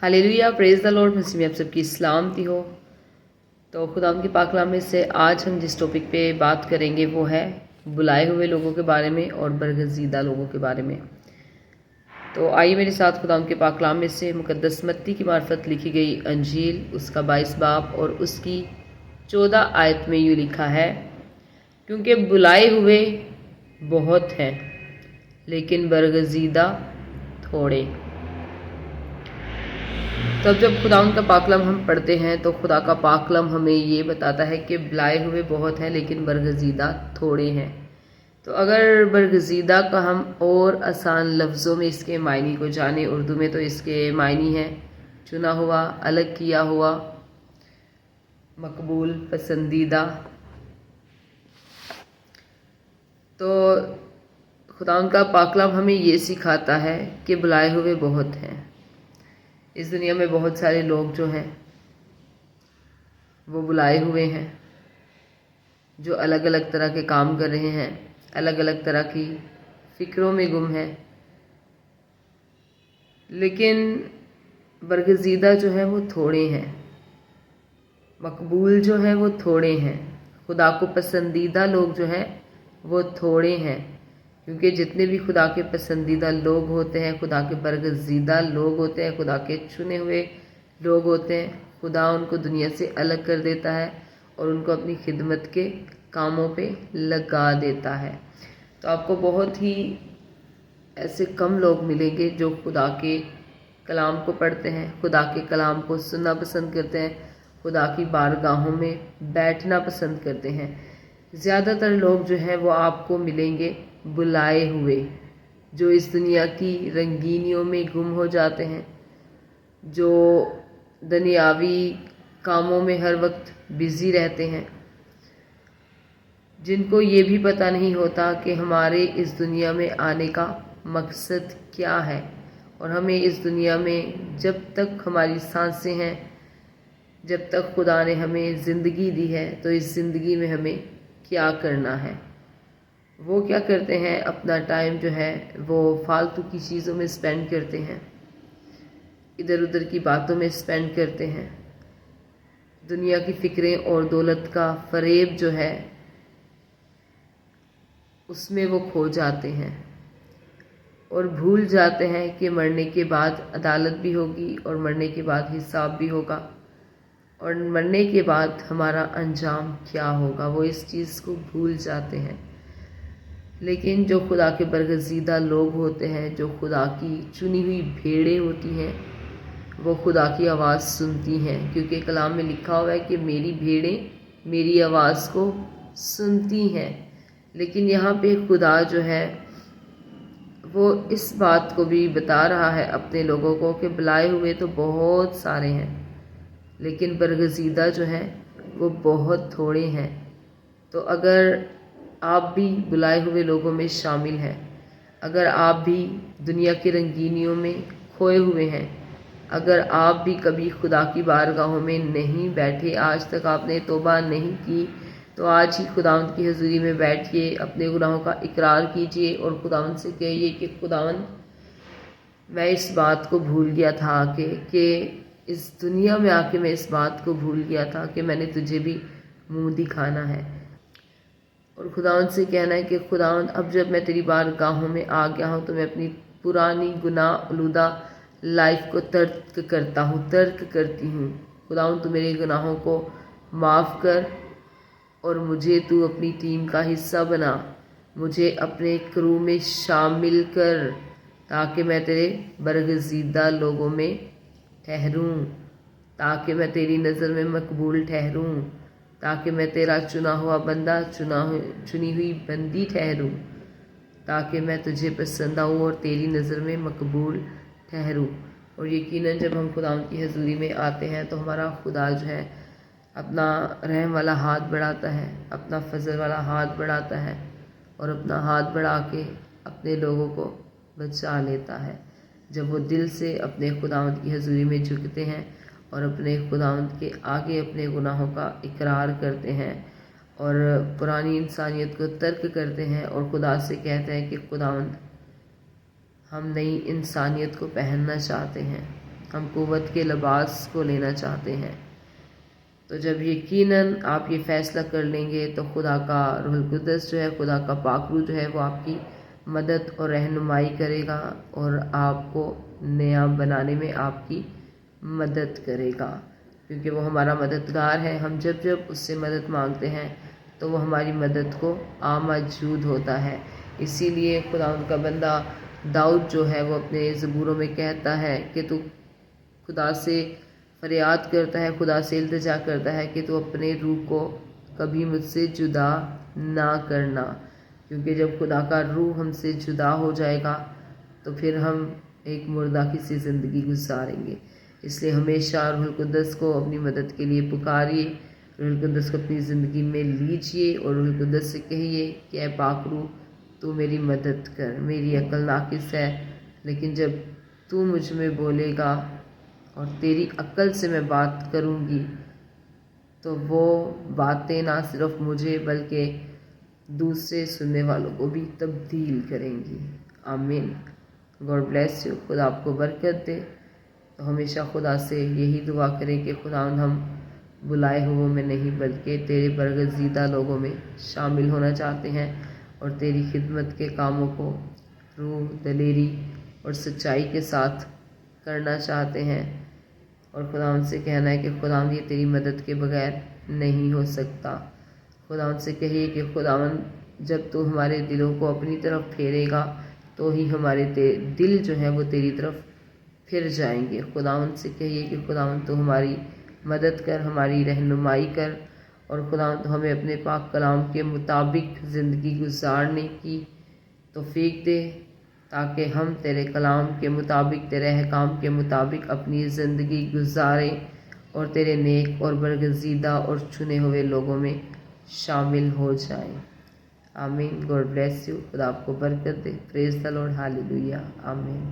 Hallelujah, praise the Lord. मसीह में आप सबकी सलामती हो। तो खुदा के पाक कलाम में से आज हम जिस टॉपिक पे बात करेंगे वो है बुलाए हुए लोगों के बारे में और बरगज़ीदा लोगों के बारे में। तो आइए मेरे साथ खुदा के पाक कलाम में से मुकद्दस मत्ती की मार्फत लिखी गई अंजील उसका 22 बाब और उसकी 14 आयत में यूँ लिखा है, क्योंकि बुलाए हुए बहुत हैं लेकिन बरगज़ीदा थोड़े। तब जब खुदा का पाकलम हम पढ़ते हैं तो खुदा का पाकलम हमें ये बताता है कि बुलाए हुए बहुत हैं लेकिन बरगज़ीदा थोड़े हैं। तो अगर बरगज़ीदा का हम और आसान लफ्ज़ों में इसके मायने को जाने, उर्दू में तो इसके मायने हैं चुना हुआ, अलग किया हुआ, मकबूल, पसंदीदा। तो खुदा का पाकलम हमें ये सिखाता है कि बुलाए हुए बहुत हैं। इस दुनिया में बहुत सारे लोग जो हैं वो बुलाए हुए हैं, जो अलग अलग तरह के काम कर रहे हैं, अलग अलग तरह की फ़िक्रों में गुम हैं, लेकिन बरगज़ीदा जो है वो थोड़े हैं, मकबूल जो है वो थोड़े हैं, खुदा को पसंदीदा लोग जो हैं वो थोड़े हैं। क्योंकि जितने भी खुदा के पसंदीदा लोग होते हैं, खुदा के बरगज़ीदा लोग होते हैं, खुदा के चुने हुए लोग होते हैं, खुदा उनको दुनिया से अलग कर देता है और उनको अपनी खिदमत के कामों पे लगा देता है। तो आपको बहुत ही ऐसे कम लोग मिलेंगे जो खुदा के कलाम को पढ़ते हैं, खुदा के कलाम को सुनना पसंद करते हैं, खुदा की बारगाहों में बैठना पसंद करते हैं। ज़्यादातर लोग जो हैं वो आपको मिलेंगे बुलाए हुए, जो इस दुनिया की रंगीनियों में गुम हो जाते हैं, जो दुनियावी कामों में हर वक्त बिज़ी रहते हैं, जिनको ये भी पता नहीं होता कि हमारे इस दुनिया में आने का मकसद क्या है और हमें इस दुनिया में जब तक हमारी सांसें हैं, जब तक खुदा ने हमें ज़िंदगी दी है तो इस ज़िंदगी में हमें क्या करना है। वो क्या करते हैं, अपना टाइम जो है वो फालतू की चीज़ों में स्पेंड करते हैं, इधर उधर की बातों में स्पेंड करते हैं, दुनिया की फ़िक्रें और दौलत का फ़रेब जो है उसमें वो खो जाते हैं और भूल जाते हैं कि मरने के बाद अदालत भी होगी और मरने के बाद हिसाब भी होगा और मरने के बाद हमारा अंजाम क्या होगा, वो इस चीज़ को भूल जाते हैं। लेकिन जो खुदा के बरगज़ीदा लोग होते हैं, जो खुदा की चुनी हुई भेड़ें होती हैं, वो खुदा की आवाज़ सुनती हैं, क्योंकि कलाम में लिखा हुआ है कि मेरी भेड़ें मेरी आवाज़ को सुनती हैं। लेकिन यहाँ पे खुदा जो है वो इस बात को भी बता रहा है अपने लोगों को कि बुलाए हुए तो बहुत सारे हैं लेकिन बरगज़ीदा जो हैं वो बहुत थोड़े हैं। तो अगर आप भी बुलाए हुए लोगों में शामिल हैं, अगर आप भी दुनिया की रंगीनियों में खोए हुए हैं, अगर आप भी कभी खुदा की बारगाहों में नहीं बैठे, आज तक आपने तौबा नहीं की, तो आज ही खुदावंद की हज़ूरी में बैठिए, अपने गुनाहों का इकरार कीजिए और खुदावंद से कहिए कि खुदावंद मैं इस बात को भूल गया था कि इस दुनिया में आके मैं इस बात को भूल गया था कि मैंने तुझे भी मुंह दिखाना है। और खुदावंद से कहना है कि खुदावंद अब जब मैं तेरी बारगाहों में आ गया हूँ तो मैं अपनी पुरानी गुनाह आलूदा लाइफ को तर्क करती हूँ। खुदावंद तू मेरे गुनाहों को माफ़ कर और मुझे तू अपनी टीम का हिस्सा बना, मुझे अपने क्रू में शामिल कर ताकि मैं तेरे बरगज़ीदा लोगों में ठहरूं, ताकि मैं तेरी नज़र में मकबूल ठहरूं, ताकि मैं तेरा चुना हुआ बंदा, चुनी हुई बंदी ठहरूं, ताकि मैं तुझे पसंद आऊँ और तेरी नज़र में मकबूल ठहरूं। और यकीनन जब हम खुदा की हज़ूरी में आते हैं तो हमारा खुदा जो है अपना रहम वाला हाथ बढ़ाता है, अपना फजल वाला हाथ बढ़ाता है और अपना हाथ बढ़ा के अपने लोगों को बचा लेता है। जब वो दिल से अपने खुदावंद की हज़ूरी में झुकते हैं और अपने खुदावंद के आगे अपने गुनाहों का इकरार करते हैं और पुरानी इंसानियत को तर्क करते हैं और खुदा से कहते हैं कि खुदावंद हम नई इंसानियत को पहनना चाहते हैं, ہم قوت کے لباس کو لینا چاہتے ہیں۔ تو جب یقیناً آپ یہ فیصلہ کر لیں گے تو خدا کا روح القدس جو ہے، خدا کا پاک روح جو ہے، وہ آپ کی مدد اور رہنمائی کرے گا اور آپ کو نیا بنانے میں آپ کی مدد کرے گا، کیونکہ وہ ہمارا مددگار ہے۔ ہم جب اس سے مدد مانگتے ہیں تو وہ ہماری مدد کو موجود ہوتا ہے۔ اسی لیے خدا ان کا بندہ داؤد جو ہے وہ اپنے زبوروں میں کہتا ہے کہ تو خدا سے فریاد کرتا ہے، خدا سے التجا کرتا ہے کہ تو اپنے روح کو کبھی مجھ سے جدا نہ کرنا، کیونکہ جب خدا کا روح ہم سے جدا ہو جائے گا تو پھر ہم ایک مردہ کی زندگی گزاریں گے۔ اس لیے ہمیشہ روح القدس کو اپنی مدد کے لیے پکاریے، روح القدس کو اپنی زندگی میں لیجئے اور روح القدس سے کہیے کہ اے پاک روح تو میری مدد کر، میری عقل ناقص ہے، لیکن جب تو مجھ میں بولے گا اور تیری عقل سے میں بات کروں گی تو وہ باتیں نہ صرف مجھے بلکہ دوسرے سننے والوں کو بھی تبدیل کریں گی۔ آمین۔ God bless you. خدا آپ کو برکت دے۔ تو ہمیشہ خدا سے یہی دعا کریں کہ خدا ہم بلائے ہوئوں میں نہیں بلکہ تیرے برگزیدہ لوگوں میں شامل ہونا چاہتے ہیں اور تیری خدمت کے کاموں کو روح، دلیری اور سچائی کے ساتھ کرنا چاہتے ہیں، اور خدا ان سے کہنا ہے کہ خدا یہ تیری مدد کے بغیر نہیں ہو سکتا۔ خدا ان سے کہیے کہ خداوند جب تو ہمارے دلوں کو اپنی طرف پھیرے گا تو ہی ہمارے دل جو ہے وہ تیری طرف پھر جائیں گے۔ خداوند سے کہیے کہ خداوند تو ہماری مدد کر، ہماری رہنمائی کر، اور خداوند تو ہمیں اپنے پاک کلام کے مطابق زندگی گزارنے کی توفیق دے، تاکہ ہم تیرے کلام کے مطابق، تیرے احکام کے مطابق اپنی زندگی گزاریں اور تیرے نیک اور برگزیدہ اور چنے ہوئے لوگوں میں شامل ہو جائیں۔ آمین۔ God bless you. خدا آپ کو برکت دے۔ پریز دی لارڈ۔ ہاللیلویہ۔ آمین۔